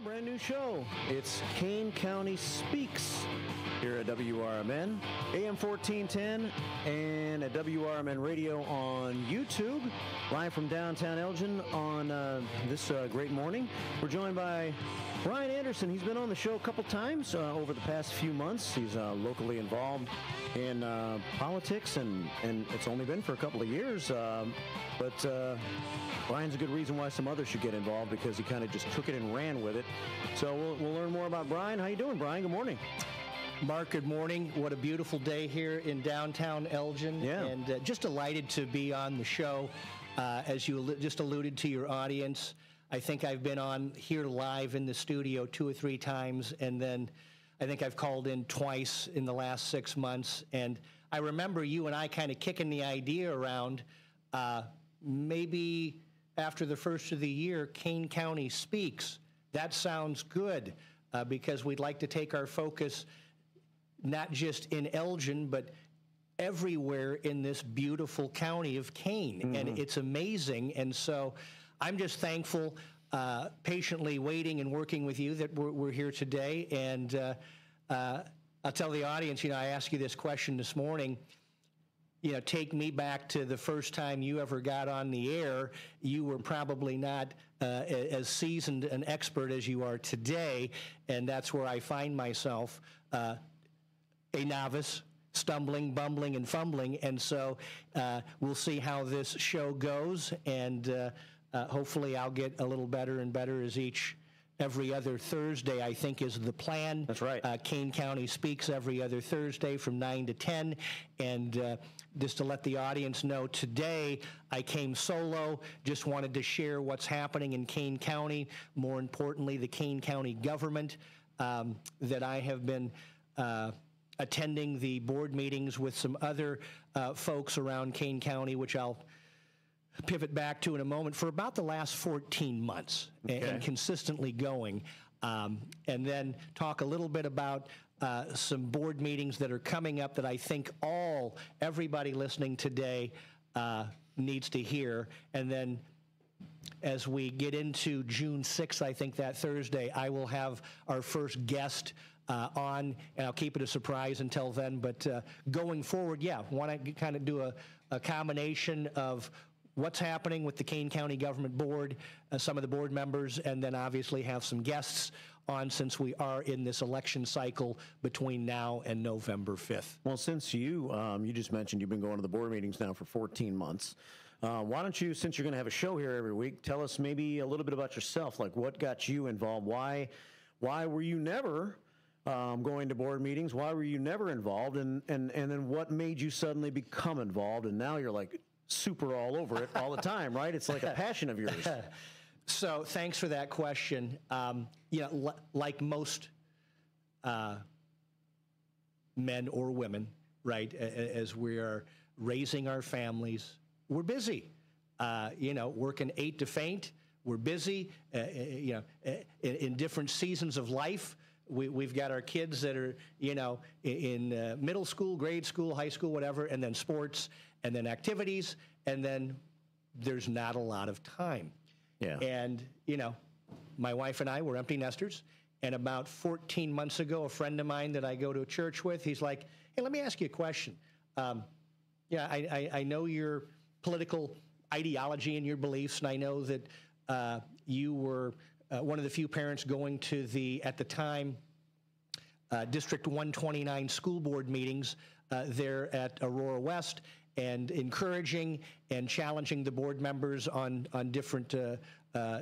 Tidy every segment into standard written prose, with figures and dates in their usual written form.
A brand new show. It's Kane County Speaks here at WRMN, AM 1410, and at WRMN Radio on YouTube. Live from downtown Elgin on this great morning. We're joined by Brian Anderson. He's been on the show a couple times over the past few months. He's locally involved in politics, and it's only been for a couple of years. But Brian's a good reason why some others should get involved, because he kind of just took it and ran with it. So we'll learn more about Brian. How you doing, Brian? Good morning. Mark, good morning. What a beautiful day here in downtown Elgin. Yeah. And just delighted to be on the show. As you just alluded to your audience, I think I've been on here live in the studio 2 or 3 times, and then I think I've called in twice in the last 6 months. And I remember you and I kind of kicking the idea around, maybe after the first of the year, Kane County Speaks. That sounds good, because we'd like to take our focus not just in Elgin, but everywhere in this beautiful county of Kane. Mm-hmm. And it's amazing. And so I'm just thankful, patiently waiting and working with you that we're here today. And I'll tell the audience, I asked you this question this morning. Take me back to the first time you ever got on the air. You were probably not as seasoned an expert as you are today, and that's where I find myself, a novice, stumbling, bumbling, and fumbling. And so we'll see how this show goes, and hopefully I'll get a little better and better as every other Thursday, I think, is the plan. That's right. Kane County Speaks every other Thursday from 9 to 10. And just to let the audience know, today I came solo, just wanted to share what's happening in Kane County, more importantly, the Kane County government, that I have been attending the board meetings with some other folks around Kane County, which I'll pivot back to in a moment, for about the last 14 months. Okay. And consistently going. And then talk a little bit about some board meetings that are coming up that I think everybody listening today needs to hear. And then as we get into June 6th, I think that Thursday, I will have our first guest on, and I'll keep it a surprise until then. But going forward, want to kind of do a combination of what's happening with the Kane County Government Board, some of the board members, and then obviously have some guests on, since we are in this election cycle between now and November 5th. Well, since you just mentioned you've been going to the board meetings now for 14 months, why don't you, since you're going to have a show here every week, tell us maybe a little bit about yourself, like what got you involved? Why were you never going to board meetings? Why were you never involved? And then what made you suddenly become involved? And now you're like super all over it all the time, right? It's like a passion of yours. So thanks for that question. Like most men or women, right, as we are raising our families, we're busy. Working 8 to faint. We're busy, in different seasons of life. We've got our kids that are, in middle school, grade school, high school, whatever, and then sports, and then activities, and then there's not a lot of time. Yeah. And, my wife and I were empty nesters, and about 14 months ago, a friend of mine that I go to church with, he's like, hey, let me ask you a question. I know your political ideology and your beliefs, and I know that you were one of the few parents going to at the time, District 129 school board meetings there at Aurora West, and encouraging and challenging the board members on different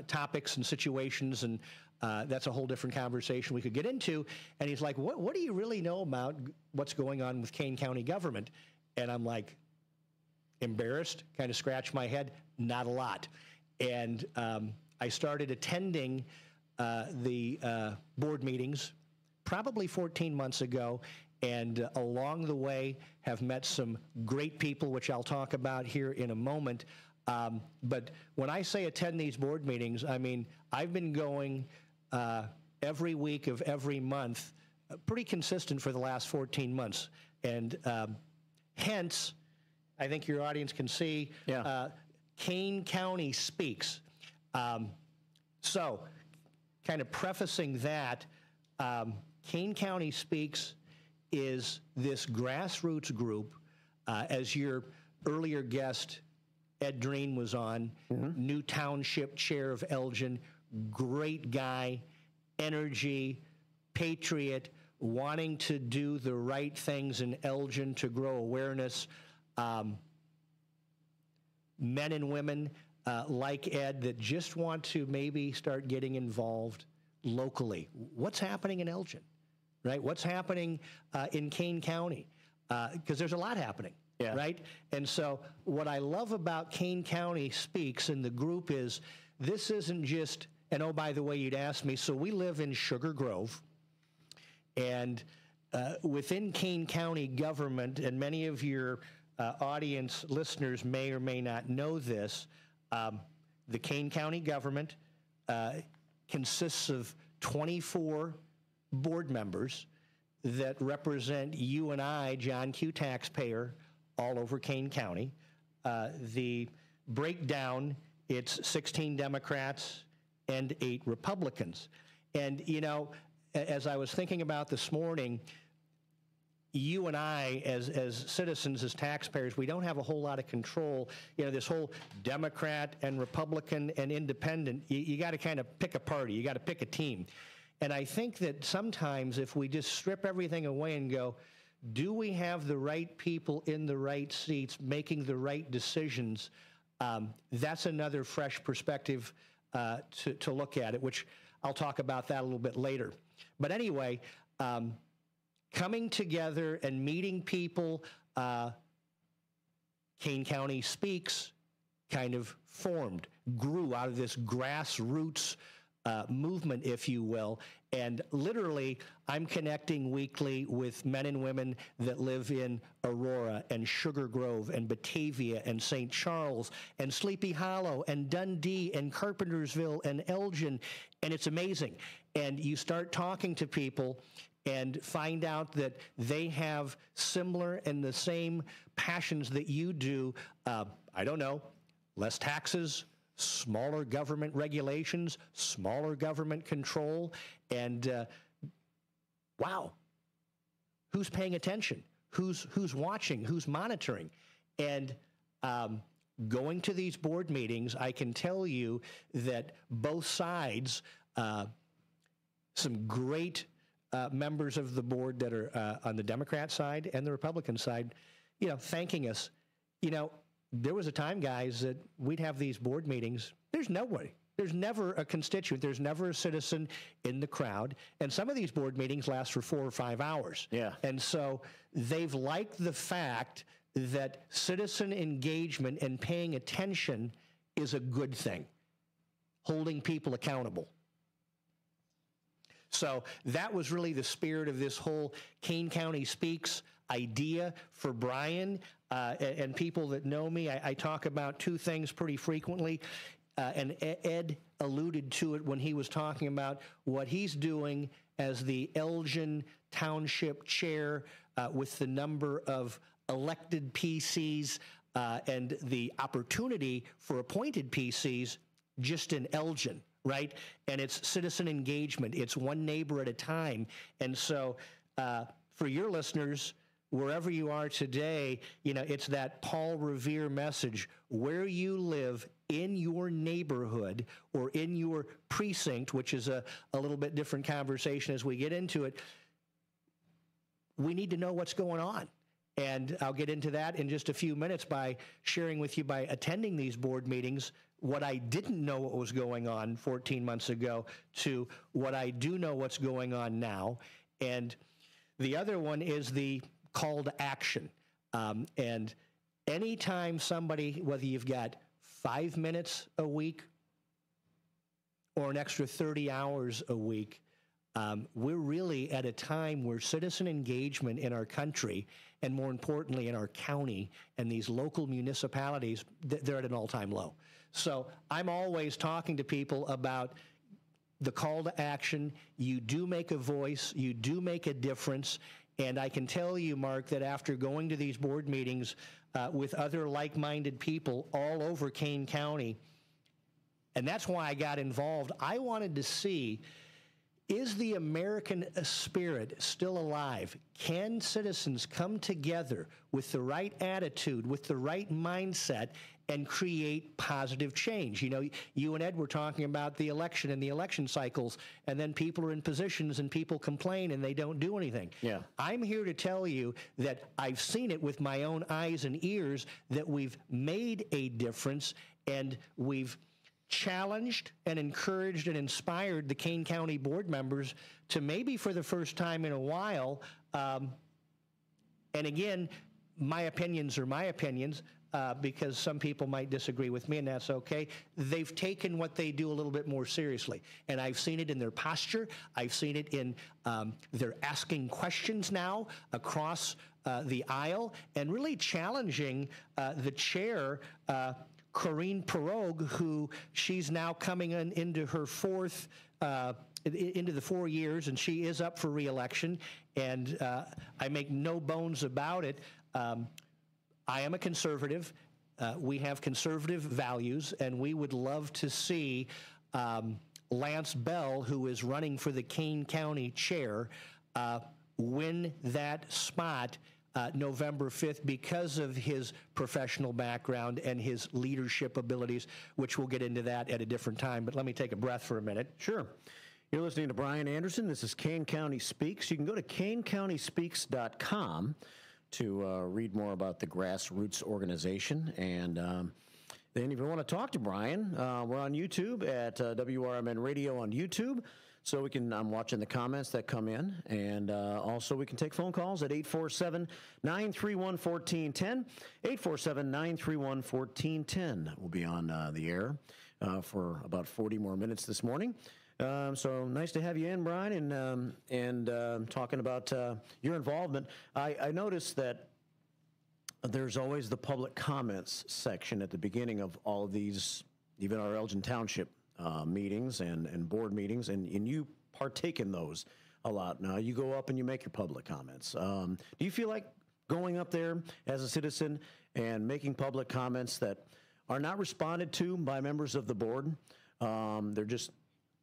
topics and situations, and that's a whole different conversation we could get into. And he's like, what do you really know about what's going on with Kane County government? And I'm like, embarrassed, kind of scratch my head, not a lot. And I started attending the board meetings probably 14 months ago, and along the way have met some great people, which I'll talk about here in a moment. But when I say attend these board meetings, I mean, I've been going every week of every month, pretty consistent for the last 14 months. And hence, I think your audience can see, Kane County Speaks. So, kind of prefacing that, Kane County Speaks is this grassroots group, as your earlier guest, Ed Dreen, was on, new township chair of Elgin, great guy, energy, patriot, wanting to do the right things in Elgin to grow awareness. Men and women like Ed that just want to maybe start getting involved locally. What's happening in Elgin, right? What's happening in Kane County? Because there's a lot happening, right? And so what I love about Kane County Speaks and the group is this isn't just, and oh, by the way, you'd ask me, so we live in Sugar Grove, and within Kane County government, and many of your audience listeners may or may not know this, the Kane County government consists of 24 board members that represent you and I, John Q. taxpayer, all over Kane County. The breakdown, it's 16 Democrats and 8 Republicans. And, you know, as I was thinking about this morning, you and I, as citizens, as taxpayers, we don't have a whole lot of control. You know, this whole Democrat and Republican and independent, you got to kind of pick a party. You got to pick a team. And I think that sometimes if we just strip everything away and go, do we have the right people in the right seats making the right decisions, that's another fresh perspective to look at it, which I'll talk about that a little bit later. But anyway, coming together and meeting people, Kane County Speaks kind of formed, grew out of this grassroots movement, if you will. And literally, I'm connecting weekly with men and women that live in Aurora and Sugar Grove and Batavia and St. Charles and Sleepy Hollow and Dundee and Carpentersville and Elgin. And it's amazing. And you start talking to people and find out that they have similar and the same passions that you do. I don't know, less taxes, smaller government regulations, smaller government control, and wow, who's paying attention? Who's watching? Who's monitoring? And going to these board meetings, I can tell you that both sides, some great members of the board that are on the Democrat side and the Republican side, you know, thanking us. You know, there was a time, guys, that we'd have these board meetings. There's nobody. There's never a constituent. There's never a citizen in the crowd. And some of these board meetings last for 4 or 5 hours. Yeah. And so they've liked the fact that citizen engagement and paying attention is a good thing, holding people accountable. So that was really the spirit of this whole Kane County Speaks idea for Brian. And people that know me, I talk about 2 things pretty frequently. And Ed alluded to it when he was talking about what he's doing as the Elgin Township Chair with the number of elected PCs and the opportunity for appointed PCs just in Elgin. Right? And it's citizen engagement. It's one neighbor at a time. And so for your listeners, wherever you are today, you know, it's that Paul Revere message. Where you live in your neighborhood or in your precinct, which is a little bit different conversation as we get into it, we need to know what's going on. And I'll get into that in just a few minutes by sharing with you, by attending these board meetings, what I didn't know what was going on 14 months ago to what I do know what's going on now. And the other one is the call to action. And anytime somebody, whether you've got 5 minutes a week or an extra 30 hours a week, we're really at a time where citizen engagement in our country, and more importantly in our county and these local municipalities, they're at an all-time low. So I'm always talking to people about the call to action. You do make a voice, you do make a difference, and I can tell you, Mark, that after going to these board meetings with other like-minded people all over Kane County, And that's why I got involved. I wanted to see, is the American spirit still alive? Can citizens come together with the right attitude, with the right mindset, and create positive change? You know, you and Ed were talking about the election and the election cycles, and then people are in positions and people complain and they don't do anything. Yeah. I'm here to tell you that I've seen it with my own eyes and ears, that we've made a difference, and we've challenged and encouraged and inspired the Kane County board members to, maybe for the first time in a while, and again, my opinions are my opinions, because some people might disagree with me, and that's okay. They've taken what they do a little bit more seriously, and I've seen it in their posture. I've seen it in their asking questions now across the aisle, and really challenging the chair, Corinne Pirogue, who she's now coming into her into the 4 years, and she is up for re-election, and I make no bones about it. I am a conservative. We have conservative values, and we would love to see Lance Bell, who is running for the Kane County chair, win that spot November 5th because of his professional background and his leadership abilities, which we'll get into that at a different time. But let me take a breath for a minute. Sure. You're listening to Brian Anderson. This is Kane County Speaks. You can go to KaneCountySpeaks.com to read more about the grassroots organization. And then if you want to talk to Brian, we're on YouTube at WRMN Radio on YouTube. So we can, I'm watching the comments that come in, and also we can take phone calls at 847-931-1410, 847-931-1410. We'll be on the air for about 40 more minutes this morning. So nice to have you in, Brian, and talking about your involvement. I noticed that there's always the public comments section at the beginning of all of these, even our Elgin Township meetings and board meetings, and you partake in those a lot. Now, you go up and you make your public comments. Do you feel like going up there as a citizen and making public comments that are not responded to by members of the board? They're just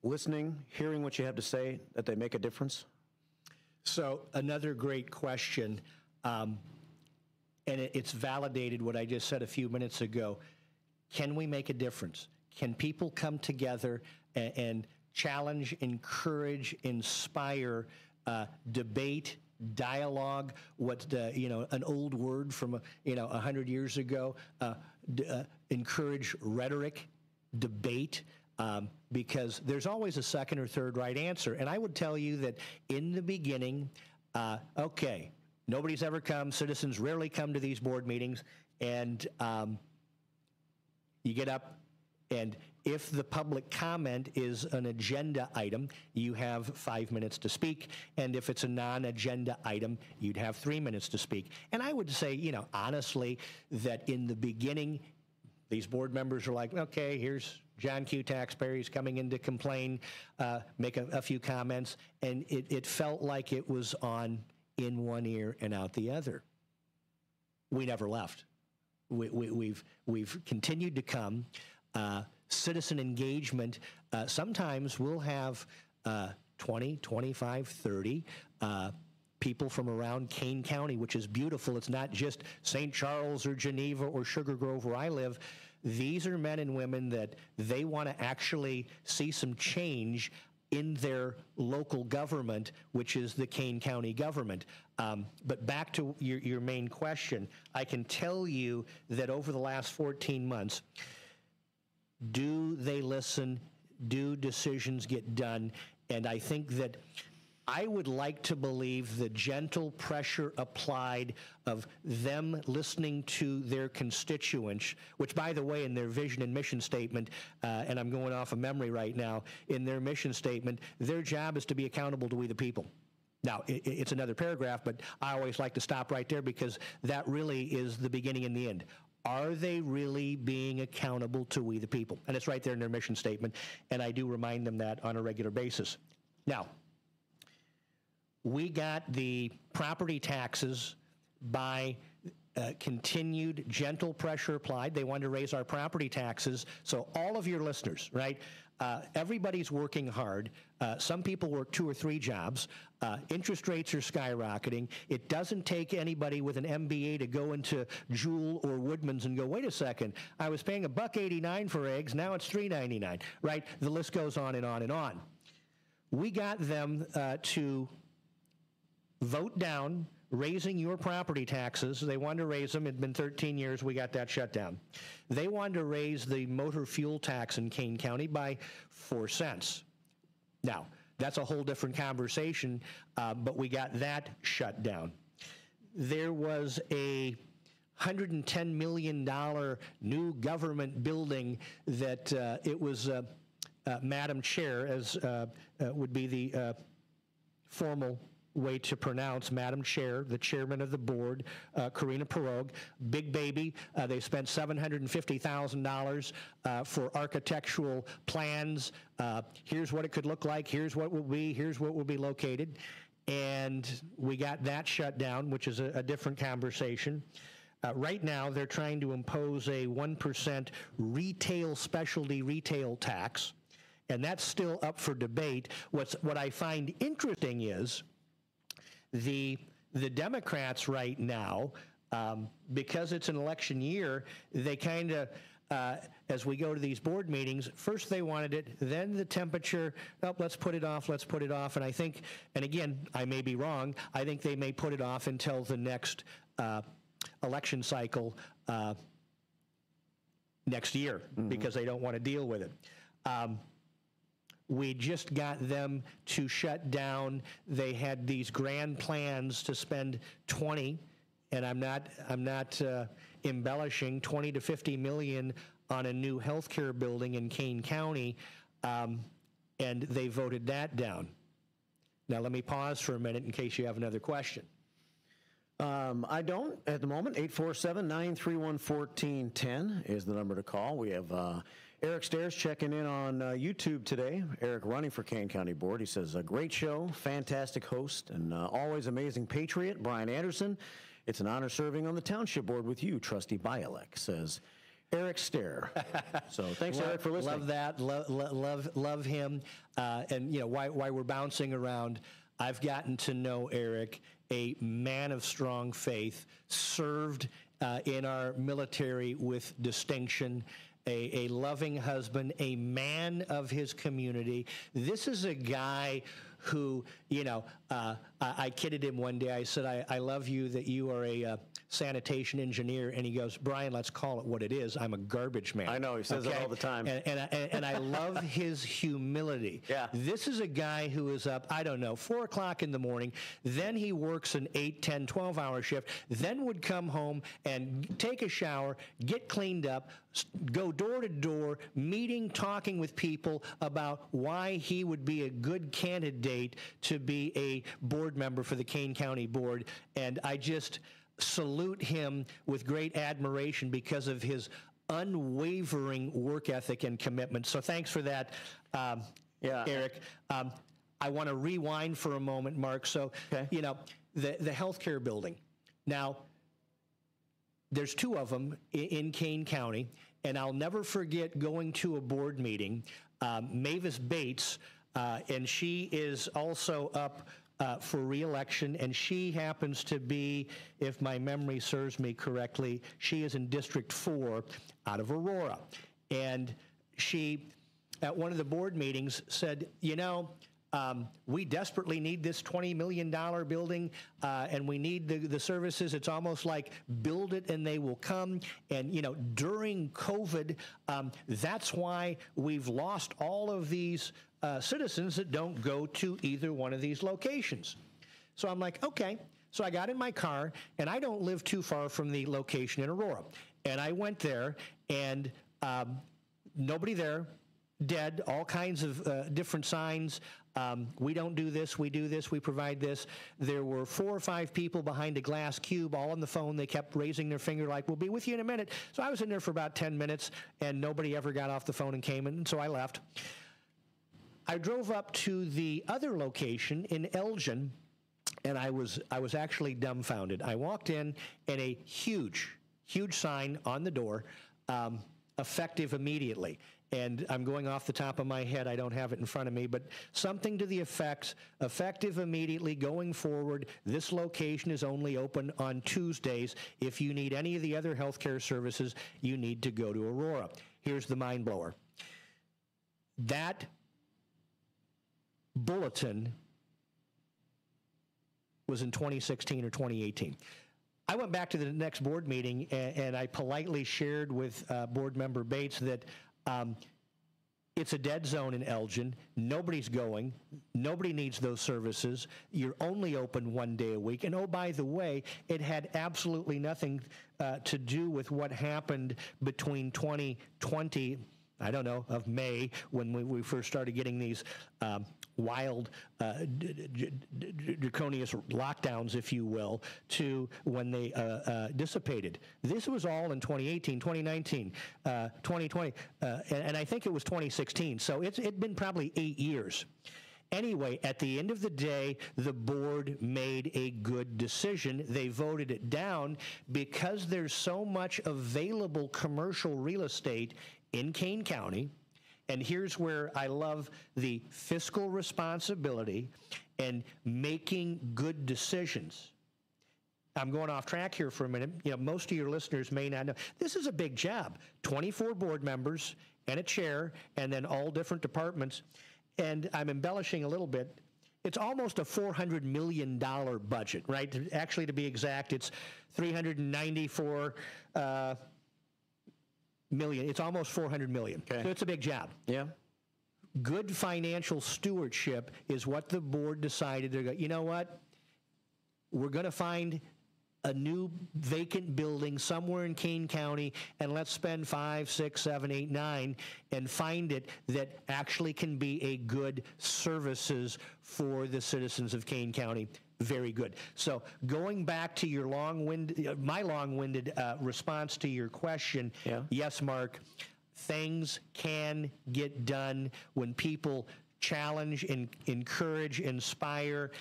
listening, hearing what you have to say, that they make a difference? So another great question, and it's validated what I just said a few minutes ago. Can we make a difference? Can people come together and challenge, encourage, inspire, debate, dialogue? What's an old word from 100 years ago? Encourage rhetoric, debate, because there's always a second or third right answer. And I would tell you that in the beginning, okay, nobody's ever come. Citizens rarely come to these board meetings, and you get up. And if the public comment is an agenda item, you have 5 minutes to speak. And if it's a non-agenda item, you'd have 3 minutes to speak. And I would say, honestly, that in the beginning, these board members are like, okay, here's John Q. Taxpayer. He's coming in to complain, make a few comments. And it felt like it was on in one ear and out the other. We never left. We've continued to come. Citizen engagement, sometimes we'll have 20, 25, 30 people from around Kane County, which is beautiful. It's not just St. Charles or Geneva or Sugar Grove where I live. These are men and women that they want to actually see some change in their local government, which is the Kane County government. But back to your main question, I can tell you that over the last 14 months, do they listen? Do decisions get done? And I think that I would like to believe the gentle pressure applied of them listening to their constituents, which, by the way, in their vision and mission statement, and I'm going off of memory right now, in their mission statement, their job is to be accountable to we the people. Now, it's another paragraph, but I always like to stop right there because that really is the beginning and the end. Are they really being accountable to we the people? And it's right there in their mission statement, and I do remind them that on a regular basis. Now, we got the property taxes by continued gentle pressure applied. They wanted to raise our property taxes. So all of your listeners, right? Everybody's working hard. Some people work 2 or 3 jobs. Interest rates are skyrocketing. It doesn't take anybody with an MBA to go into Jewel or Woodman's and go, wait a second, I was paying $1.89 for eggs, now it's $3.99, right? The list goes on and on and on. We got them to vote down raising your property taxes. They wanted to raise them. It had been 13 years. We got that shut down. They wanted to raise the motor fuel tax in Kane County by 4 cents. Now, that's a whole different conversation, but we got that shut down. There was a $110 million new government building that it was, Madam Chair, as would be the formal way to pronounce Madam Chair, the chairman of the board, Karina Pirogue, big baby. They spent $750,000 for architectural plans. Here's what it could look like. Here's what will be. Here's what will be located. And we got that shut down, which is a different conversation. Right now, they're trying to impose a 1% specialty retail tax, and that's still up for debate. What I find interesting is the Democrats right now, because it's an election year, they kind of, as we go to these board meetings, first they wanted it, then the temperature, oh, let's put it off, and I think, and again, I may be wrong, I think they may put it off until the next election cycle next year, because they don't want to deal with it. We just got them to shut down. They had these grand plans to spend 20, and I'm not embellishing, 20 to 50 million on a new healthcare building in Kane County, and they voted that down. Now let me pause for a minute in case you have another question. I don't at the moment. 847-931-1410 is the number to call. We have Eric Stairs checking in on YouTube today. Eric running for Kane County Board. He says, a great show, fantastic host, and always amazing patriot. Brian Anderson, it's an honor serving on the township board with you, Trustee Bialek, says Eric Stair. So thanks, Eric, for listening. Love that. Love him. And, you know, why we're bouncing around, I've gotten to know Eric, a man of strong faith, served in our military with distinction, a loving husband, a man of his community. This is a guy who, you know, I kidded him one day. I said, I love you that you are a sanitation engineer. And he goes, Brian, let's call it what it is. I'm a garbage man. I know, he says that all the time. And I love his humility. Yeah. This is a guy who is up, I don't know, 4 o'clock in the morning. Then he works an 8, 10, 12-hour shift. Then would come home and take a shower, get cleaned up, go door to door, meeting, talking with people about why he would be a good candidate to be a board member for the Kane County Board. And I just salute him with great admiration because of his unwavering work ethic and commitment. So thanks for that, Eric. I want to rewind for a moment, Mark. So, you know, the healthcare building. Now, there's 2 of them in Kane County, and I'll never forget going to a board meeting. Mavis Bates, and she is also up for re-election, and she happens to be, if my memory serves me correctly, she is in District 4 out of Aurora. And she, at one of the board meetings, said, you know, we desperately need this $20 million building, and we need the services. It's almost like build it and they will come. And, you know, during COVID, that's why we've lost all of these citizens that don't go to either one of these locations. So I'm like, okay. So I got in my car, and I don't live too far from the location in Aurora. And I went there, and nobody there, dead, all kinds of different signs. We don't do this, we do this, we provide this. There were 4 or 5 people behind a glass cube, all on the phone. They kept raising their finger like, we'll be with you in a minute. So I was in there for about 10 minutes, and nobody ever got off the phone and came in, and so I left. I drove up to the other location in Elgin, and I was actually dumbfounded. I walked in, and a huge sign on the door, effective immediately. And I'm going off the top of my head. I don't have it in front of me, but something to the effects, effective immediately going forward. This location is only open on Tuesdays. If you need any of the other healthcare services, you need to go to Aurora. Here's the mind blower. That bulletin was in 2016 or 2018. I went back to the next board meeting, and I politely shared with board member Bates that it's a dead zone in Elgin. Nobody's going. Nobody needs those services. You're only open one day a week. And oh, by the way, it had absolutely nothing to do with what happened between 2020, I don't know, of May, when we first started getting these wild, draconian lockdowns, if you will, to when they dissipated. This was all in 2018, 2019, 2020, and I think it was 2016. So it'd been probably 8 years. Anyway, at the end of the day, the board made a good decision. They voted it down because there's so much available commercial real estate in Kane County. And here's where I love the fiscal responsibility and making good decisions. I'm going off track here for a minute. You know, most of your listeners may not know. This is a big job. 24 board members and a chair, and then all different departments. And I'm embellishing a little bit. It's almost a $400 million budget, right? Actually, to be exact, it's $394 million. It's almost $400 million. Okay. So it's a big job. Yeah. Good financial stewardship is what the board decided. They're going, you know what? We're going to find a new vacant building somewhere in Kane County, and let's spend 5, 6, 7, 8, 9 and find it that actually can be a good services for the citizens of Kane County. Very good. So going back to your my long-winded response to your question, yeah. Yes, Mark, things can get done when people challenge, encourage, inspire,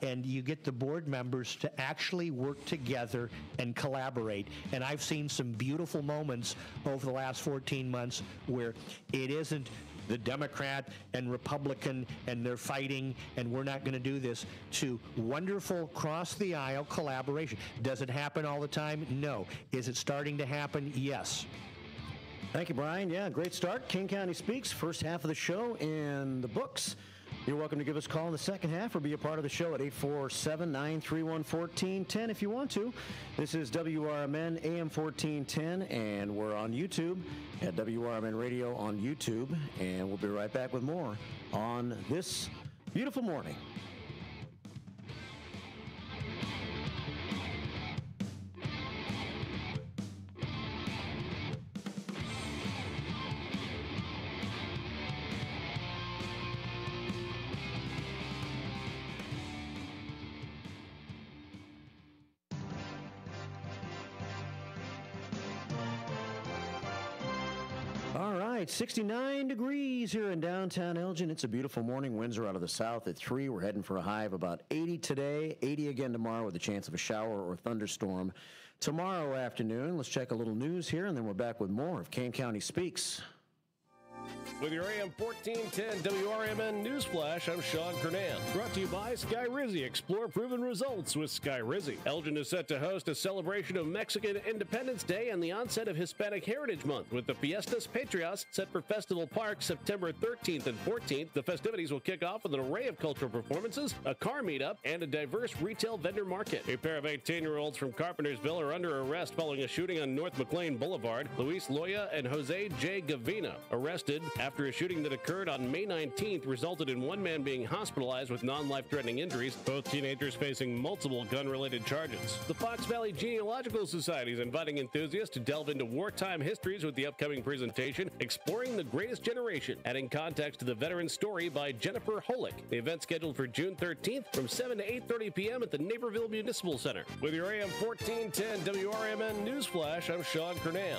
and you get the board members to actually work together and collaborate. And I've seen some beautiful moments over the last 14 months where it isn't the Democrat and Republican and they're fighting and we're not going to do this, to wonderful cross-the-aisle collaboration. Does it happen all the time? No. Is it starting to happen? Yes. Thank you, Brian. Yeah, great start. Kane County Speaks, first half of the show in the books. You're welcome to give us a call in the second half or be a part of the show at 847-931-1410 if you want to. This is WRMN AM 1410, and we're on YouTube at WRMN Radio on YouTube, and we'll be right back with more on this beautiful morning. All right, 69 degrees here in downtown Elgin. It's a beautiful morning. Winds are out of the south at 3. We're heading for a high of about 80 today, 80 again tomorrow with a chance of a shower or thunderstorm tomorrow afternoon. Let's check a little news here, and then we're back with more of Kane County Speaks. With your AM 1410 WRMN Newsflash, I'm Sean Kernan. Brought to you by Sky Rizzy. Explore proven results with Sky Rizzy. Elgin is set to host a celebration of Mexican Independence Day and the onset of Hispanic Heritage Month with the Fiestas Patrias set for Festival Park September 13th and 14th. The festivities will kick off with an array of cultural performances, a car meetup, and a diverse retail vendor market. A pair of 18-year-olds from Carpentersville are under arrest following a shooting on North McLean Boulevard. Luis Loya and Jose J. Gavina arrested after a shooting that occurred on May 19th resulted in one man being hospitalized with non-life-threatening injuries, both teenagers facing multiple gun-related charges. The Fox Valley Genealogical Society is inviting enthusiasts to delve into wartime histories with the upcoming presentation, Exploring the Greatest Generation, adding context to the veteran story by Jennifer Holick. The event scheduled for June 13th from 7 to 8:30 p.m. at the Naperville Municipal Center. With your AM 1410 WRMN Newsflash, I'm Sean Kernan.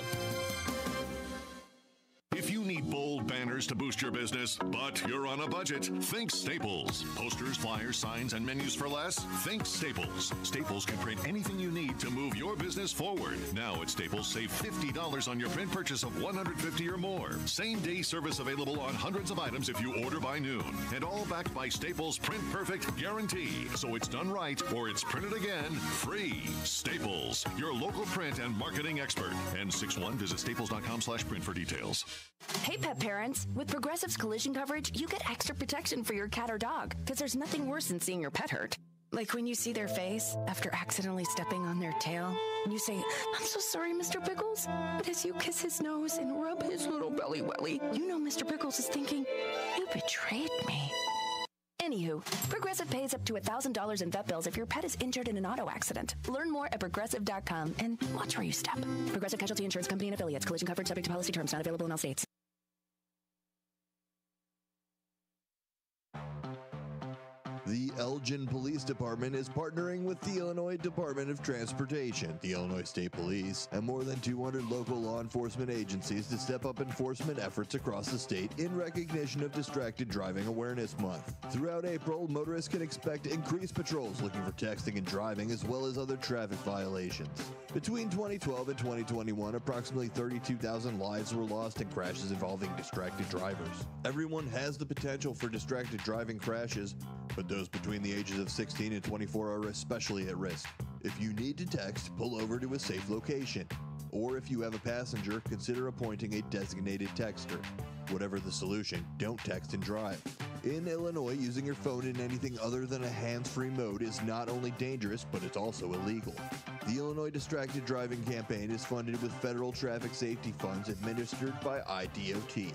If you need bold banners to boost your business, but you're on a budget? Think Staples. Posters, flyers, signs, and menus for less? Think Staples. Staples can print anything you need to move your business forward. Now at Staples, save $50 on your print purchase of $150 or more. Same-day service available on hundreds of items if you order by noon. And all backed by Staples' Print Perfect guarantee. So it's done right or it's printed again free. Staples, your local print and marketing expert. N61, visit staples.com/print for details. Hey, pet parents. With Progressive's collision coverage, you get extra protection for your cat or dog, because there's nothing worse than seeing your pet hurt. Like when you see their face after accidentally stepping on their tail, and you say, "I'm so sorry, Mr. Pickles." But as you kiss his nose and rub his little belly welly, you know Mr. Pickles is thinking, "You betrayed me." Anywho, Progressive pays up to $1,000 in vet bills if your pet is injured in an auto accident. Learn more at Progressive.com and watch where you step. Progressive Casualty Insurance Company and Affiliates. Collision coverage subject to policy terms. Not available in all states. The Elgin Police Department is partnering with the Illinois Department of Transportation, the Illinois State Police, and more than 200 local law enforcement agencies to step up enforcement efforts across the state in recognition of Distracted Driving Awareness Month. Throughout April, motorists can expect increased patrols looking for texting and driving as well as other traffic violations. Between 2012 and 2021, approximately 32,000 lives were lost in crashes involving distracted drivers. Everyone has the potential for distracted driving crashes, but those between the ages of 16 and 24 are especially at risk. If you need to text, pull over to a safe location. Or if you have a passenger, consider appointing a designated texter. Whatever the solution, don't text and drive. In Illinois, using your phone in anything other than a hands-free mode is not only dangerous, but it's also illegal. The Illinois Distracted Driving Campaign is funded with federal traffic safety funds administered by IDOT.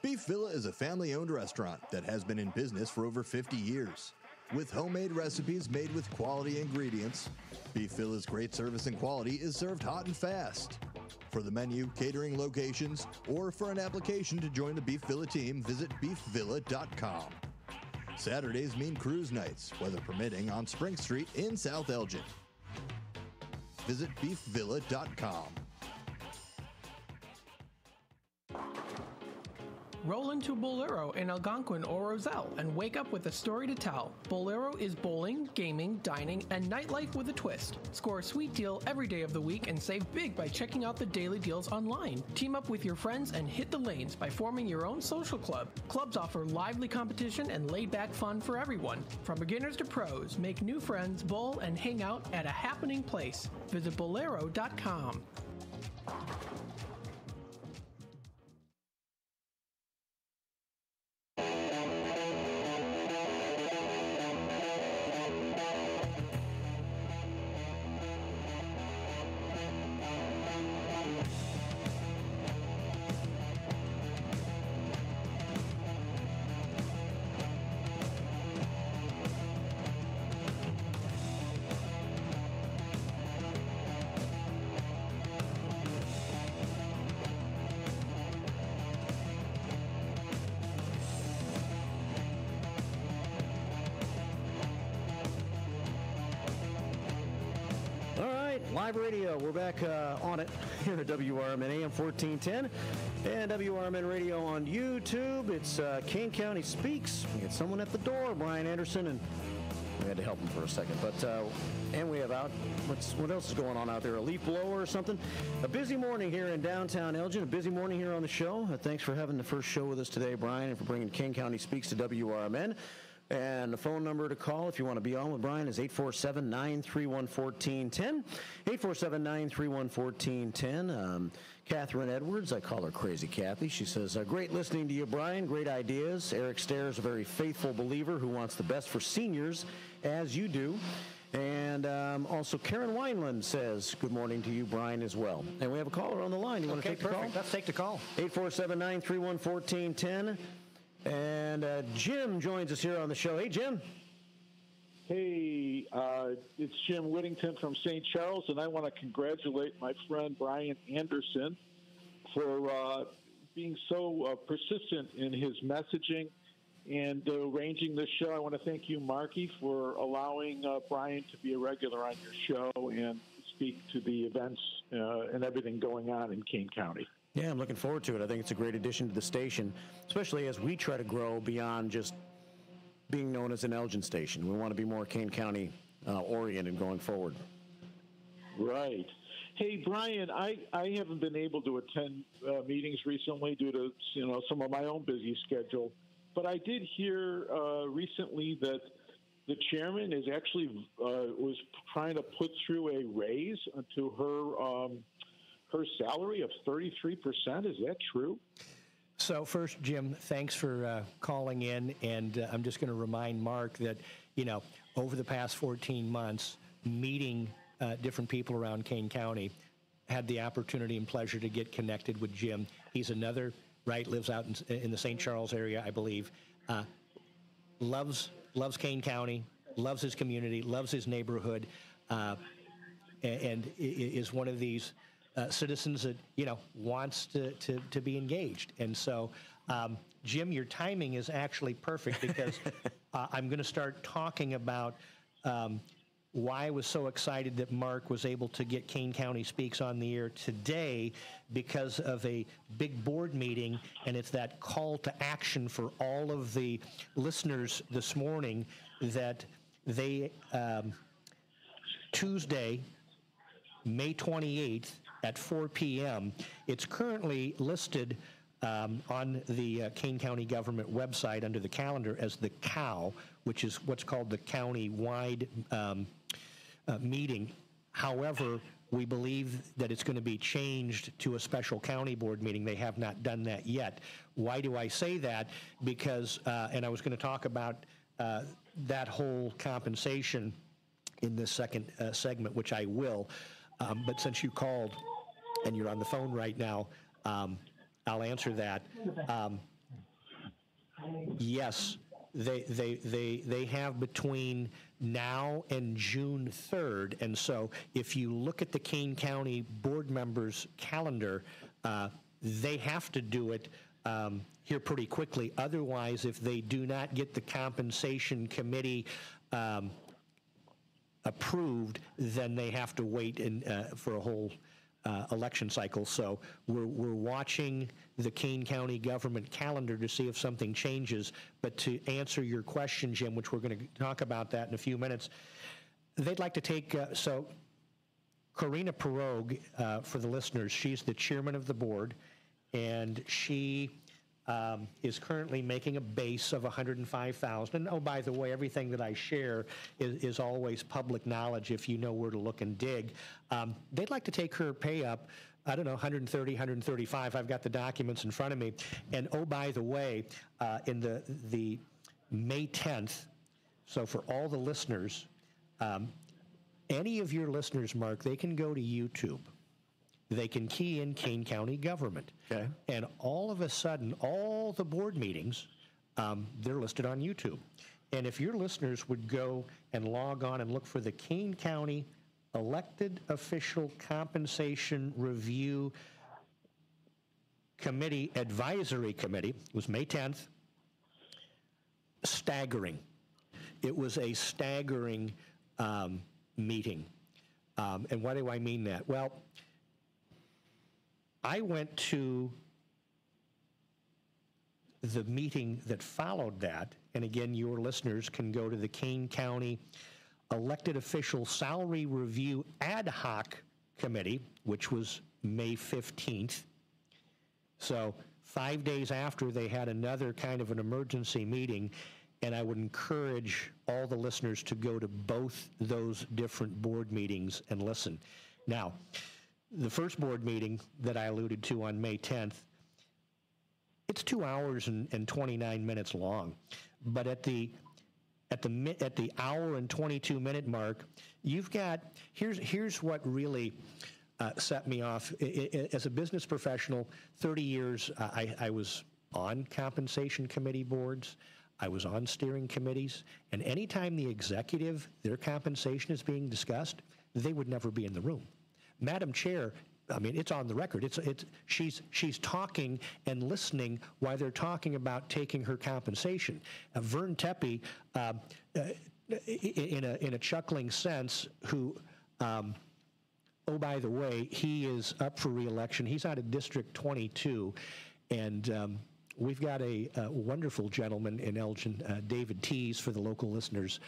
Beef Villa is a family-owned restaurant that has been in business for over 50 years. With homemade recipes made with quality ingredients, Beef Villa's great service and quality is served hot and fast. For the menu, catering locations, or for an application to join the Beef Villa team, visit beefvilla.com. Saturdays mean cruise nights, weather permitting, on Spring Street in South Elgin. Visit beefvilla.com. Roll into Bolero in Algonquin or Roselle and wake up with a story to tell. Bolero is bowling, gaming, dining, and nightlife with a twist. Score a sweet deal every day of the week and save big by checking out the daily deals online. Team up with your friends and hit the lanes by forming your own social club. Clubs offer lively competition and laid-back fun for everyone. From beginners to pros, make new friends, bowl, and hang out at a happening place. Visit bolero.com. Live radio, we're back on it here at WRMN AM 1410 and WRMN radio on YouTube. It's Kane County Speaks. We got someone at the door, Brian Anderson, and we had to help him for a second. But and we have what else is going on out there? A leaf blower or something? A busy morning here in downtown Elgin. A busy morning here on the show. Thanks for having the first show with us today, Brian, and for bringing Kane County Speaks to WRMN. And the phone number to call if you want to be on with Brian is 847-931-1410. 847-931-1410. Catherine Edwards, I call her Crazy Kathy. She says, great listening to you, Brian. Great ideas. Eric Stair is a very faithful believer who wants the best for seniors, as you do. And also Karen Wineland says, good morning to you, Brian, as well. And we have a caller on the line. You want to take the call? Let's take the call. 847-931-1410. And Jim joins us here on the show. Hey, Jim. Hey, it's Jim Whittington from St. Charles, and I want to congratulate my friend Brian Anderson for being so persistent in his messaging and arranging this show. I want to thank you, Marky, for allowing Brian to be a regular on your show, and speak to the events and everything going on in Kane County. Yeah, I'm looking forward to it. I think it's a great addition to the station, especially as we try to grow beyond just being known as an Elgin station. We want to be more Kane County oriented going forward. Right. Hey, Brian, I haven't been able to attend meetings recently due to some of my own busy schedule, but I did hear recently that the chairman is actually was trying to put through a raise to her salary of 33%. Is that true? So first, Jim, thanks for calling in, and I'm just going to remind Mark that, over the past 14 months, meeting different people around Kane County, had the opportunity and pleasure to get connected with Jim. He's another, lives out in the St. Charles area, I believe, loves Kane County, loves his community, loves his neighborhood, and is one of these citizens that, wants to be engaged. And so, Jim, your timing is actually perfect because I'm going to start talking about why I was so excited that Mark was able to get Kane County Speaks on the air today because of a big board meeting, and it's that call to action for all of the listeners this morning that they, Tuesday, May 28th at 4 p.m., it's currently listed on the Kane County government website under the calendar as the COW, which is what's called the county-wide meeting. However, we believe that it's going to be changed to a special county board meeting. They have not done that yet. Why do I say that? Because, and I was going to talk about that whole compensation in this second segment, which I will, but since you called and you're on the phone right now, I'll answer that. Yes, they have between now and June 3rd, and so if you look at the Kane County board members' calendar, they have to do it here pretty quickly. Otherwise, if they do not get the compensation committee approved, then they have to wait for a whole election cycle. So we're watching the Kane County government calendar to see if something changes. But to answer your question, Jim, which we're going to talk about that in a few minutes, they'd like to take, so Corina Pirogue, for the listeners, she's the chairman of the board, and she is currently making a base of $105,000. And oh, by the way, everything that I share is always public knowledge if you know where to look and dig. They'd like to take her pay up, I don't know, 130, 135. I've got the documents in front of me. And oh, by the way, in the May 10th, so for all the listeners, any of your listeners, Mark, they can go to YouTube. They can key in Kane County government. Okay. And all of a sudden, all the board meetings, they're listed on YouTube. And if your listeners would go and log on and look for the Kane County Elected Official Compensation Review Committee, Advisory Committee, it was May 10th, staggering. It was a staggering meeting. And why do I mean that? Well, I went to the meeting that followed that, and again, your listeners can go to the Kane County Elected Official Salary Review Ad Hoc Committee, which was May 15th. So 5 days after, they had another kind of an emergency meeting, and I would encourage all the listeners to go to both those different board meetings and listen. Now, the first board meeting that I alluded to on May 10th, it's 2 hours and 29 minutes long. But at the hour and 22-minute mark, you've got, here's what really set me off. As a business professional, 30 years, I was on compensation committee boards. I was on steering committees. And anytime the executive, their compensation is being discussed, they would never be in the room. Madam Chair, I mean, it's on the record. She's talking and listening while they're talking about taking her compensation. Vern Tepe, in a chuckling sense, who Oh, by the way, he is up for re-election. He's out of District 22, and we've got a wonderful gentleman in Elgin, David Tees, for the local listeners,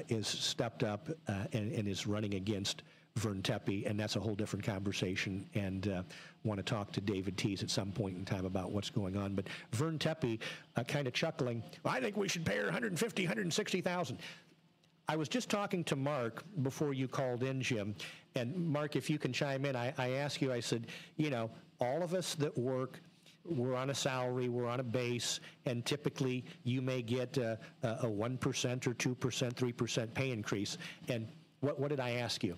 is stepped up and is running against Vern Tepe, and that's a whole different conversation, and want to talk to David Tees at some point in time about what's going on. But Vern Tepe, kind of chuckling, I think we should pay her $150,000, $160,000. I was just talking to Mark before you called in, Jim, and Mark, if you can chime in, I asked you, I said, you know, all of us that work, we're on a salary, we're on a base, and typically you may get a 1% or 2%, 3% pay increase. And what did I ask you?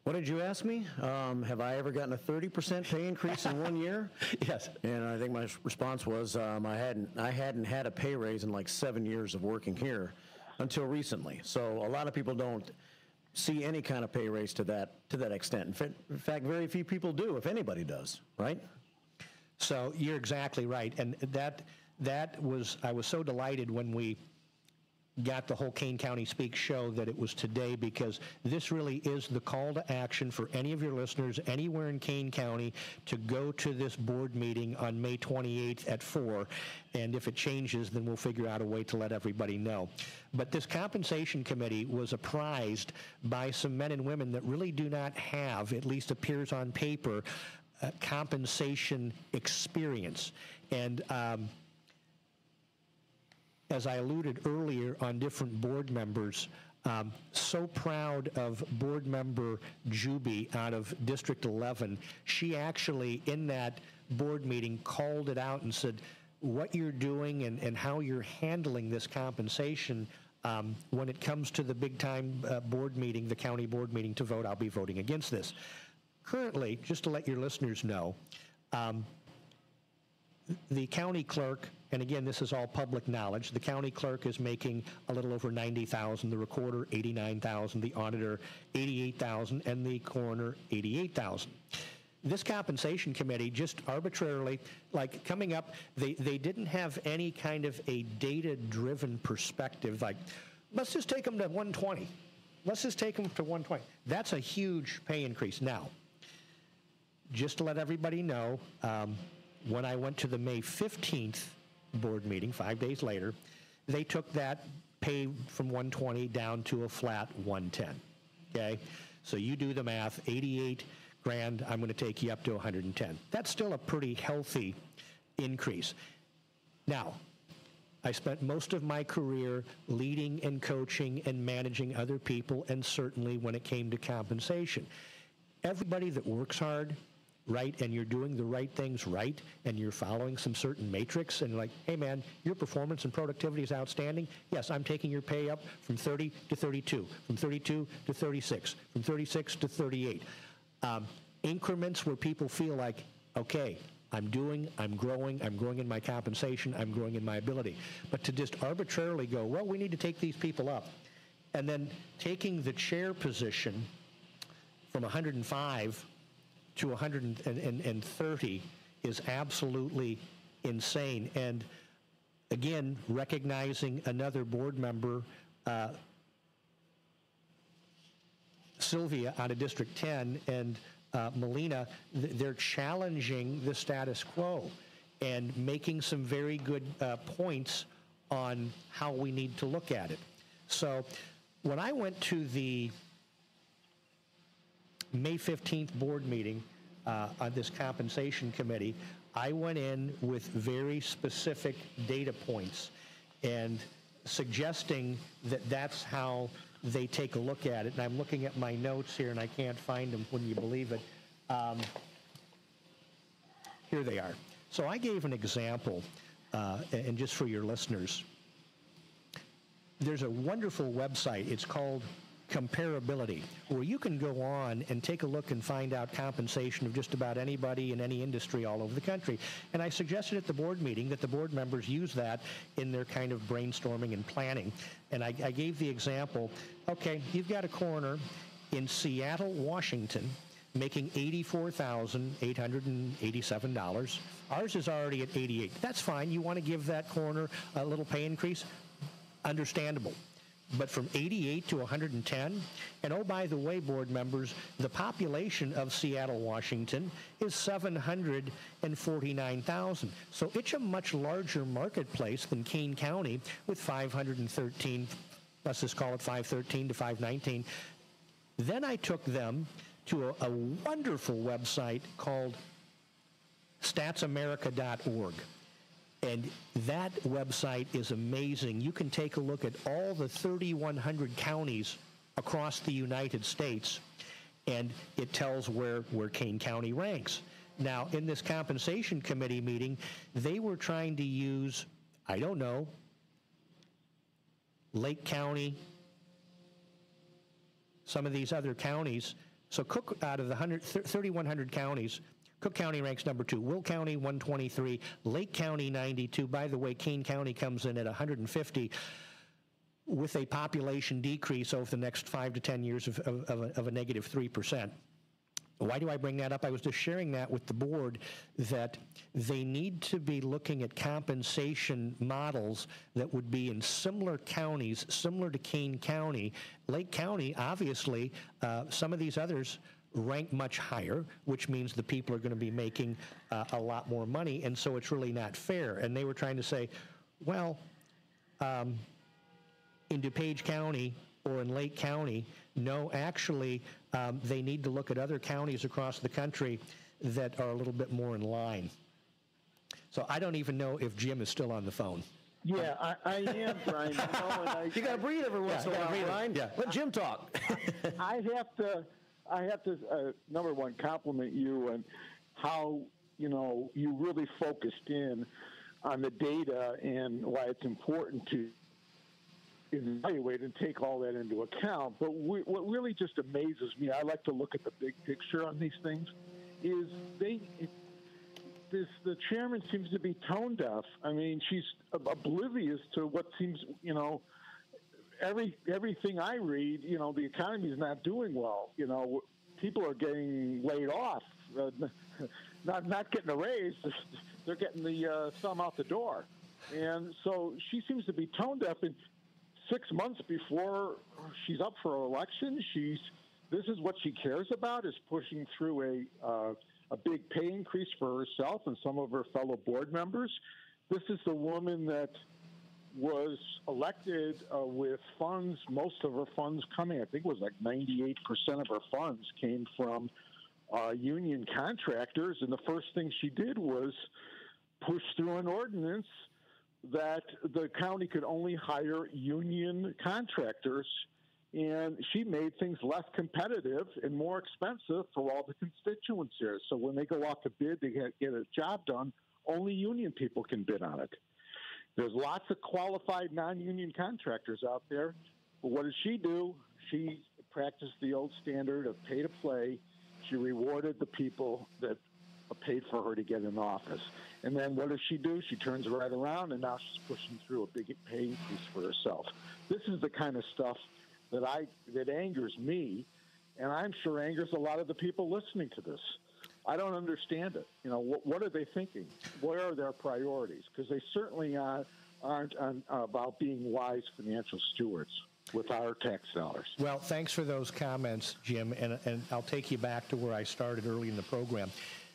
What did you ask me? Have I ever gotten a 30% pay increase in 1 year? Yes. And I think my response was I hadn't had a pay raise in like 7 years of working here until recently. So a lot of people don't see any kind of pay raise to that extent. In fact, very few people do, if anybody does, right? So you're exactly right, and that was, I was so delighted when we got the whole Kane County Speaks show that it was today, because this really is the call to action for any of your listeners anywhere in Kane County to go to this board meeting on May 28th at 4, and if it changes, then we'll figure out a way to let everybody know. But this compensation committee was apprised by some men and women that really do not have, at least appears on paper, compensation experience. And as I alluded earlier on different board members, so proud of board member Juby out of District 11. She actually, in that board meeting, called it out and said, what you're doing and how you're handling this compensation, when it comes to the big-time board meeting, the county board meeting to vote, I'll be voting against this. Currently, just to let your listeners know, the county clerk, and again, this is all public knowledge, the county clerk is making a little over $90,000, the recorder $89,000, the auditor $88,000, and the coroner $88,000. This compensation committee just arbitrarily, like coming up, they didn't have any kind of a data-driven perspective, like, let's just take them to 120. Let's just take them to 120. That's a huge pay increase. Now, just to let everybody know, when I went to the May 15th board meeting, 5 days later, they took that pay from 120 down to a flat 110, okay? So you do the math, 88 grand, I'm going to take you up to 110. That's still a pretty healthy increase. Now, I spent most of my career leading and coaching and managing other people, and certainly when it came to compensation. Everybody that works hard, right, and you're doing the right things right, and you're following some certain matrix, and like, hey man, your performance and productivity is outstanding, yes, I'm taking your pay up from 30 to 32, from 32 to 36, from 36 to 38. Increments where people feel like, okay, I'm growing in my compensation, I'm growing in my ability. But to just arbitrarily go, well, we need to take these people up, and then taking the chair position from 105 to 130 is absolutely insane. And again, recognizing another board member, Sylvia out of District 10, and Melina, they're challenging the status quo and making some very good points on how we need to look at it. So when I went to the May 15th board meeting on this compensation committee, I went in with very specific data points and suggesting that that's how they take a look at it. And I'm looking at my notes here, and I can't find them, wouldn't you believe it. Here they are. So I gave an example, and just for your listeners, there's a wonderful website. It's called Comparability, where you can go on and take a look and find out compensation of just about anybody in any industry all over the country. And I suggested at the board meeting that the board members use that in their kind of brainstorming and planning. And I gave the example, okay, you've got a coroner in Seattle, Washington, making $84,887. Ours is already at $88. That's fine. You want to give that coroner a little pay increase? Understandable. but from 88 to 110. And oh, by the way, board members, the population of Seattle, Washington is 749,000. So it's a much larger marketplace than Kane County with 513, let's just call it 513 to 519. Then I took them to a wonderful website called statsamerica.org. And that website is amazing. You can take a look at all the 3,100 counties across the United States, and it tells where Kane County ranks. Now, in this compensation committee meeting, they were trying to use, I don't know, Lake County, some of these other counties. So Cook, out of the 3,100 counties, Cook County ranks number 2, Will County 123, Lake County 92. By the way, Kane County comes in at 150 with a population decrease over the next 5 to 10 years of a negative 3%. Why do I bring that up? I was just sharing that with the board that they need to be looking at compensation models that would be in similar counties, similar to Kane County. Lake County, obviously, some of these others rank much higher, which means the people are going to be making a lot more money, and so it's really not fair. And they were trying to say, well, in DuPage County or in Lake County, no, actually, they need to look at other counties across the country that are a little bit more in line. So I don't even know if Jim is still on the phone. Yeah, I am, Brian. You got to breathe every once in a while, Brian. Yeah. Let Jim talk. I have to number one, compliment you and how, you really focused in on the data and why it's important to evaluate and take all that into account. But what really just amazes me, I like to look at the big picture on these things, is the chairman seems to be tone deaf. I mean, she's oblivious to what seems, everything I read, the economy is not doing well. People are getting laid off, not getting a raise. They're getting the thumb out the door. And so she seems to be tone deaf. And 6 months before she's up for election, this is what she cares about, is pushing through a big pay increase for herself and some of her fellow board members. This is the woman that was elected with funds, most of her funds coming, I think it was like 98% of her funds came from union contractors. And the first thing she did was push through an ordinance that the county could only hire union contractors. And she made things less competitive and more expensive for all the constituents here. So when they go out to bid to get a job done, only union people can bid on it. There's lots of qualified non-union contractors out there. But what did she do? She practiced the old standard of pay to play. She rewarded the people that paid for her to get in office. And then what does she do? She turns right around, and now she's pushing through a big pay increase for herself. This is the kind of stuff that angers me, and I'm sure angers a lot of the people listening to this. I don't understand it. What are they thinking? What are their priorities? Because they certainly aren't about being wise financial stewards with our tax dollars. Well, thanks for those comments, Jim, and I'll take you back to where I started early in the program.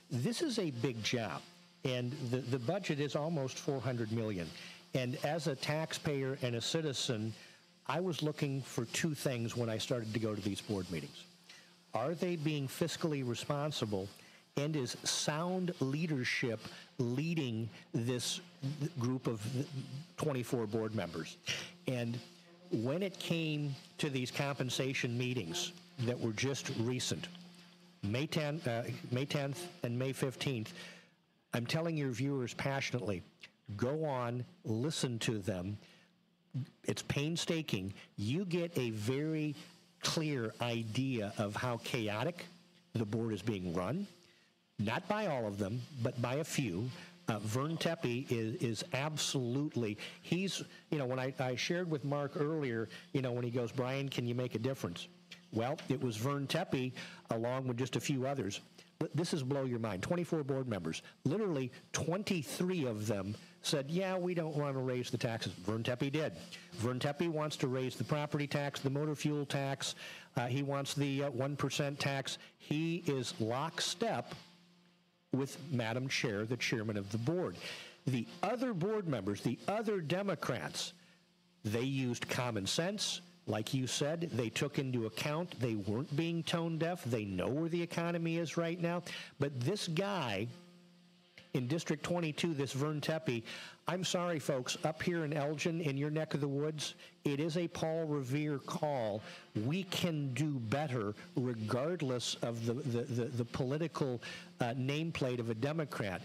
This is a big job, and the budget is almost $400 million. And as a taxpayer and a citizen, I was looking for two things when I started to go to these board meetings. Are they being fiscally responsible? And is sound leadership leading this group of 24 board members? And when it came to these compensation meetings that were just recent, May 10th and May 15th, I'm telling your viewers passionately, go on, listen to them. It's painstaking. You get a very clear idea of how chaotic the board is being run. Not by all of them, but by a few. Vern Tepe is absolutely, when I shared with Mark earlier, when he goes, Brian, can you make a difference? Well, it was Vern Tepe, along with just a few others. this is blow your mind, 24 board members, literally 23 of them said, yeah, we don't want to raise the taxes. Vern Tepe did. Vern Tepe wants to raise the property tax, the motor fuel tax. He wants the 1% tax. He is lockstep with Madam Chair, the chairman of the board. The other board members, the other Democrats, they used common sense. Like you said, they took into account they weren't being tone deaf. They know where the economy is right now. But this guy in District 22, this Vern Tepe, I'm sorry, folks, up here in Elgin, in your neck of the woods, it is a Paul Revere call. We can do better regardless of the political nameplate of a Democrat.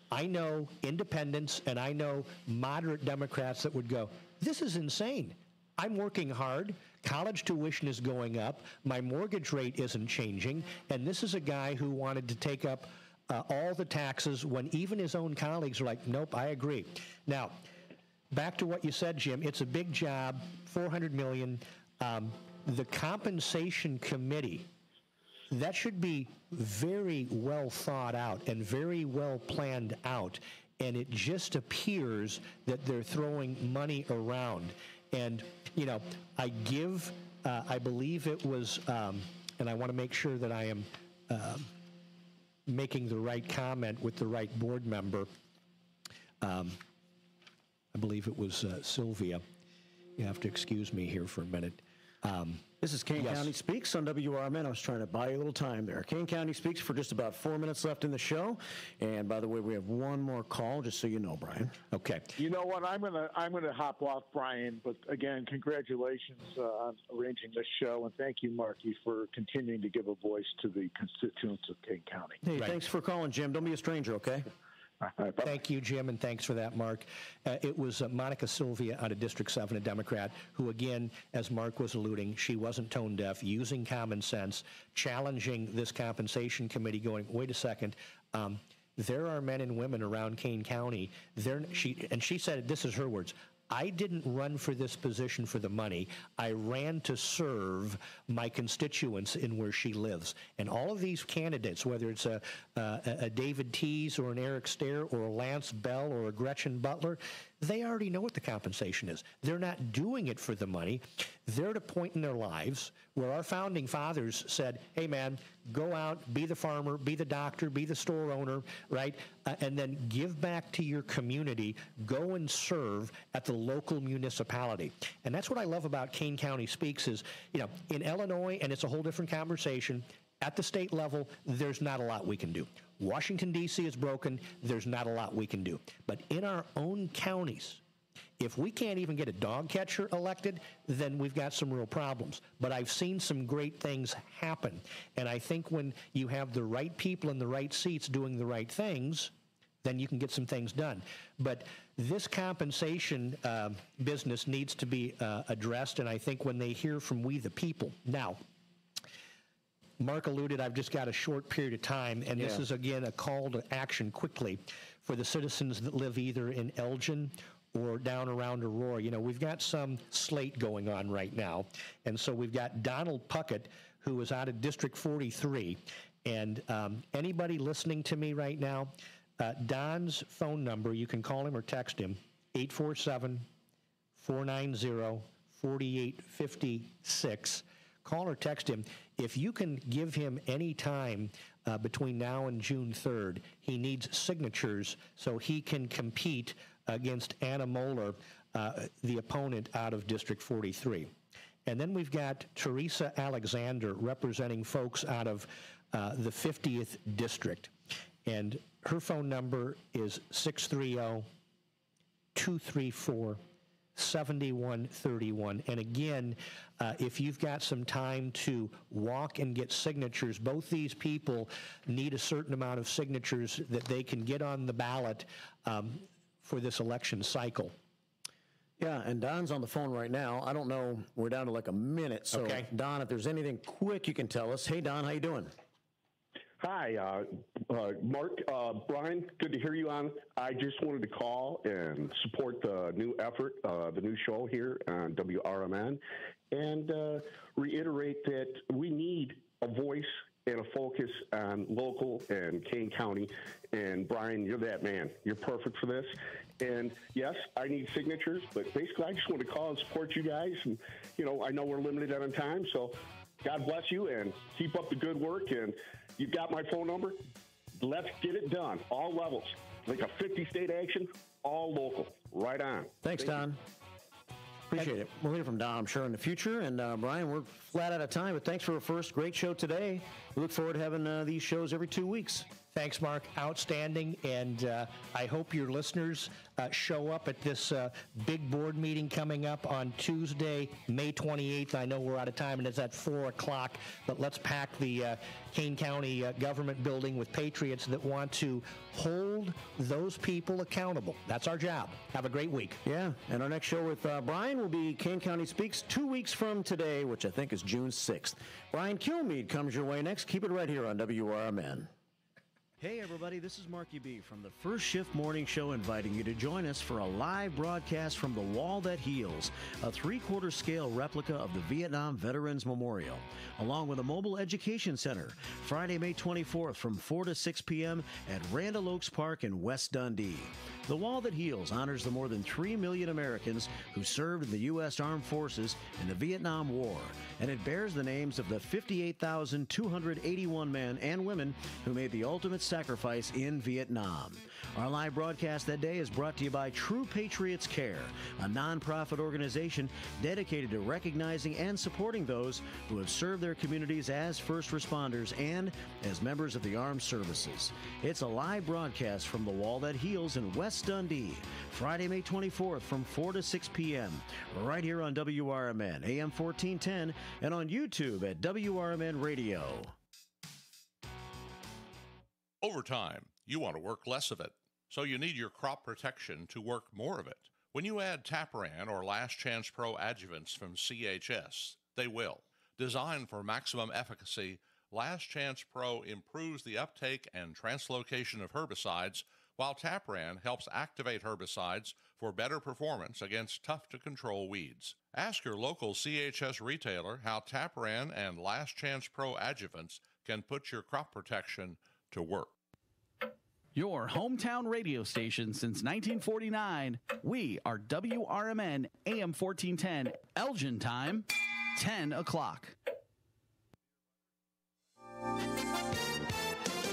I know independents and I know moderate Democrats that would go, this is insane. I'm working hard. College tuition is going up. My mortgage rate isn't changing. And this is a guy who wanted to take up all the taxes when even his own colleagues are like, nope, I agree. Now, back to what you said, Jim. It's a big job, $400 million. The compensation committee, that should be very well thought out and very well planned out. And it just appears that they're throwing money around. And, you know, I believe it was, and I want to make sure that I am making the right comment with the right board member. I believe it was Sylvia. You have to excuse me here for a minute. This is Kane County Speaks on WRMN. I was trying to buy you a little time there. Kane County Speaks for just about 4 minutes left in the show. And by the way, we have one more call, just so you know, Brian. Okay. You know what? I'm gonna hop off, Brian. But again, congratulations on arranging this show, and thank you, Marky, for continuing to give a voice to the constituents of Kane County. Hey, thanks for calling, Jim. Don't be a stranger, okay? Right, thank you, Jim, and thanks for that, Mark. It was Monica Sylvia out of District 7, a Democrat, who, again, as Mark was alluding, she wasn't tone deaf, using common sense, challenging this compensation committee, going, wait a second, there are men and women around Kane County. She said, this is her words, I didn't run for this position for the money. I ran to serve my constituents in where she lives. And all of these candidates, whether it's a David Tease or an Eric Stair or a Lance Bell or a Gretchen Butler, they already know what the compensation is. They're not doing it for the money. They're at a point in their lives where our founding fathers said, hey, man, go out, be the farmer, be the doctor, be the store owner, right? And then give back to your community. Go and serve at the local municipality. And that's what I love about Kane County Speaks is, you know, in Illinois, and it's a whole different conversation, at the state level, there's not a lot we can do. Washington, D.C. is broken. There's not a lot we can do. But in our own counties, if we can't even get a dog catcher elected, then we've got some real problems. But I've seen some great things happen. And I think when you have the right people in the right seats doing the right things, then you can get some things done. But this compensation business needs to be addressed, and I think when they hear from we the people. Now, Mark alluded, I've just got a short period of time, and this is, again, a call to action quickly for the citizens that live either in Elgin or down around Aurora. You know, we've got some slate going on right now, and so we've got Donald Puckett, who is out of District 43, and anybody listening to me right now, Don's phone number, you can call him or text him, 847-490-4856. Call or text him. If you can give him any time between now and June 3rd, he needs signatures so he can compete against Anna Moeller, the opponent out of District 43. And then we've got Teresa Alexander representing folks out of the 50th District. And her phone number is 630-234-7131. And again, if you've got some time to walk and get signatures, both these people need a certain amount of signatures that they can get on the ballot for this election cycle. Yeah, and Don's on the phone right now. I don't know, we're down to like a minute. So, Don, if there's anything quick you can tell us. Hey, Don, how you doing? Hi, Mark, Brian, good to hear you on. I just wanted to call and support the new effort, the new show here on WRMN, and reiterate that we need a voice and a focus on local and Kane County. And Brian, you're that man. You're perfect for this. And yes, I need signatures, but basically I just want to call and support you guys. And, I know we're limited on time, so God bless you and keep up the good work. And you've got my phone number. Let's get it done. All levels. Like a 50-state action, all local. Right on. Thanks, Don. Appreciate it. We'll hear from Don, I'm sure, in the future. And, Brian, we're flat out of time, but thanks for a first great show today. We look forward to having these shows every 2 weeks. Thanks, Mark. Outstanding. And I hope your listeners show up at this big board meeting coming up on Tuesday, May 28th. I know we're out of time, and it's at 4 o'clock. But let's pack the Kane County government building with patriots that want to hold those people accountable. That's our job. Have a great week. Yeah, and our next show with Brian will be Kane County Speaks 2 weeks from today, which I think is June 6th. Brian Kilmeade comes your way next. Keep it right here on WRMN. Hey everybody, this is Marky B from the First Shift Morning Show, inviting you to join us for a live broadcast from the Wall That Heals, a 3/4 scale replica of the Vietnam Veterans Memorial, along with a mobile education center, Friday, May 24th from 4 to 6 p.m. at Randall Oaks Park in West Dundee. The Wall That Heals honors the more than 3 million Americans who served in the U.S. Armed Forces in the Vietnam War, and it bears the names of the 58,281 men and women who made the ultimate sacrifice in Vietnam. Our live broadcast that day is brought to you by True Patriots Care, a nonprofit organization dedicated to recognizing and supporting those who have served their communities as first responders and as members of the armed services. It's a live broadcast from the Wall That Heals in West Dundee, Friday, May 24th from 4 to 6 p.m. right here on WRMN, AM 1410, and on YouTube at WRMN Radio. Over time, you want to work less of it, so you need your crop protection to work more of it. When you add Taparan or Last Chance Pro adjuvants from CHS, they will. Designed for maximum efficacy, Last Chance Pro improves the uptake and translocation of herbicides, while Taparan helps activate herbicides for better performance against tough-to-control weeds. Ask your local CHS retailer how Taparan and Last Chance Pro adjuvants can put your crop protection to work. Your hometown radio station since 1949. We are WRMN AM 1410, Elgin time, 10 o'clock.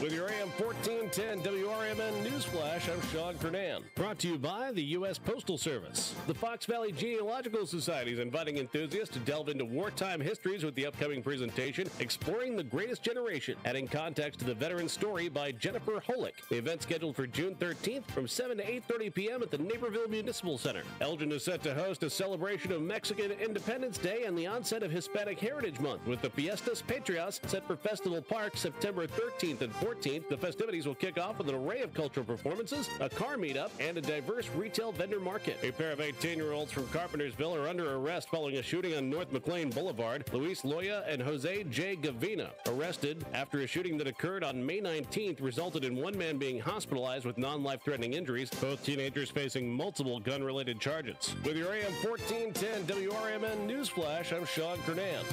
With your AM 1410 WRMN Newsflash, I'm Sean Kernan. Brought to you by the U.S. Postal Service. The Fox Valley Genealogical Society is inviting enthusiasts to delve into wartime histories with the upcoming presentation, Exploring the Greatest Generation, adding context to the veteran story by Jennifer Holick. The event scheduled for June 13th from 7 to 8:30 p.m. at the Naperville Municipal Center. Elgin is set to host a celebration of Mexican Independence Day and the onset of Hispanic Heritage Month with the Fiestas Patrias set for Festival Park September 13th and 14th. The festivities will kick off with an array of cultural performances, a car meetup, and a diverse retail vendor market. A pair of 18-year-olds from Carpentersville are under arrest following a shooting on North McLean Boulevard. Luis Loya and Jose J. Gavina arrested after a shooting that occurred on May 19th resulted in one man being hospitalized with non-life-threatening injuries, both teenagers facing multiple gun-related charges. With your AM 1410 WRMN Newsflash, I'm Sean Kernan.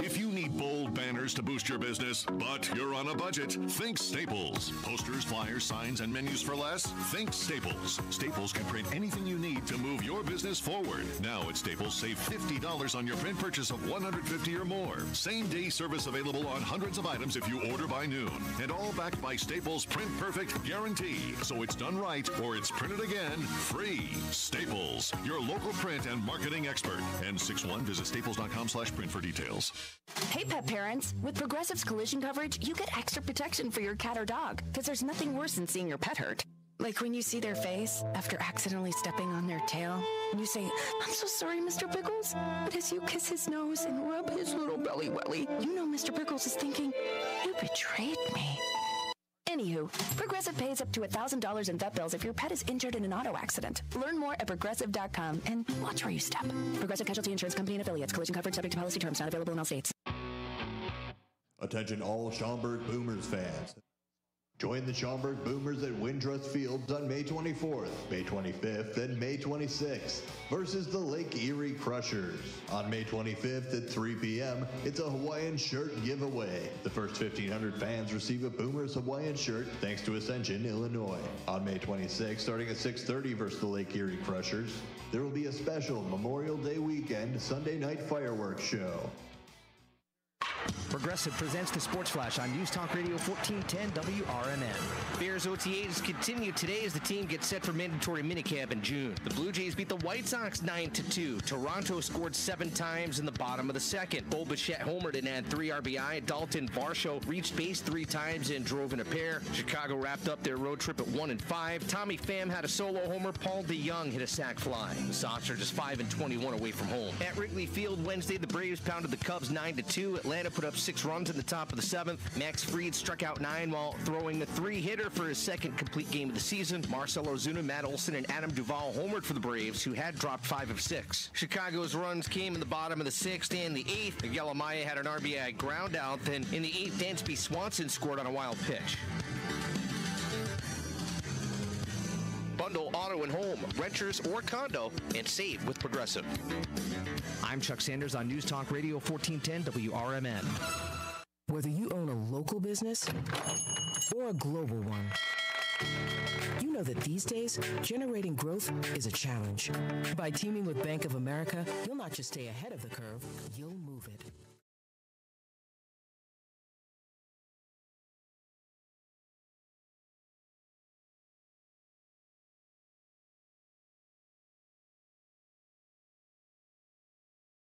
If you need bold banners to boost your business, but you're on a budget, think Staples. Posters, flyers, signs, and menus for less? Think Staples. Staples can print anything you need to move your business forward. Now at Staples, save $50 on your print purchase of $150 or more. Same-day service available on hundreds of items if you order by noon. And all backed by Staples' Print Perfect guarantee. So it's done right or it's printed again free. Staples, your local print and marketing expert. N61, visit staples.com/print for details. Hey, pet parents. With Progressive's collision coverage, you get extra protection for your cat or dog, because there's nothing worse than seeing your pet hurt. Like when you see their face after accidentally stepping on their tail, and you say, "I'm so sorry, Mr. Pickles." But as you kiss his nose and rub his little belly welly, you know Mr. Pickles is thinking, "You betrayed me." Anywho, Progressive pays up to $1,000 in vet bills if your pet is injured in an auto accident. Learn more at Progressive.com and watch where you step. Progressive Casualty Insurance Company and Affiliates. Collision coverage subject to policy terms. Not available in all states. Attention all Schaumburg Boomers fans. Join the Schaumburg Boomers at Wintrust Fields on May 24th, May 25th, and May 26th versus the Lake Erie Crushers. On May 25th at 3 p.m., it's a Hawaiian shirt giveaway. The first 1,500 fans receive a Boomers Hawaiian shirt thanks to Ascension, Illinois. On May 26th, starting at 6:30 versus the Lake Erie Crushers, there will be a special Memorial Day weekend Sunday night fireworks show. Progressive presents the Sports Flash on News Talk Radio 1410 WRMN. Bears OTAs continue today as the team gets set for mandatory minicamp in June. The Blue Jays beat the White Sox 9-2. Toronto scored 7 times in the bottom of the second. Bo Bichette homered and had 3 RBI. Dalton Varsho reached base 3 times and drove in a pair. Chicago wrapped up their road trip at 1-5. Tommy Pham had a solo homer. Paul DeYoung hit a sac fly. The Sox are just 5-21 away from home. At Wrigley Field Wednesday, the Braves pounded the Cubs 9-2. Atlanta put up 6 runs in the top of the 7th. Max Fried struck out 9 while throwing a 3-hitter for his second complete game of the season. Marcell Ozuna, Matt Olson, and Adam Duvall homered for the Braves, who had dropped 5 of 6. Chicago's runs came in the bottom of the 6th and the 8th. Miguel Amaya had an RBI ground out. Then in the 8th, Dansby Swanson scored on a wild pitch. Bundle auto and home, renters or condo, and save with Progressive. I'm Chuck Sanders on News Talk Radio 1410 WRMN. Whether you own a local business or a global one, you know that these days, generating growth is a challenge. By teaming with Bank of America, you'll not just stay ahead of the curve, you'll move it.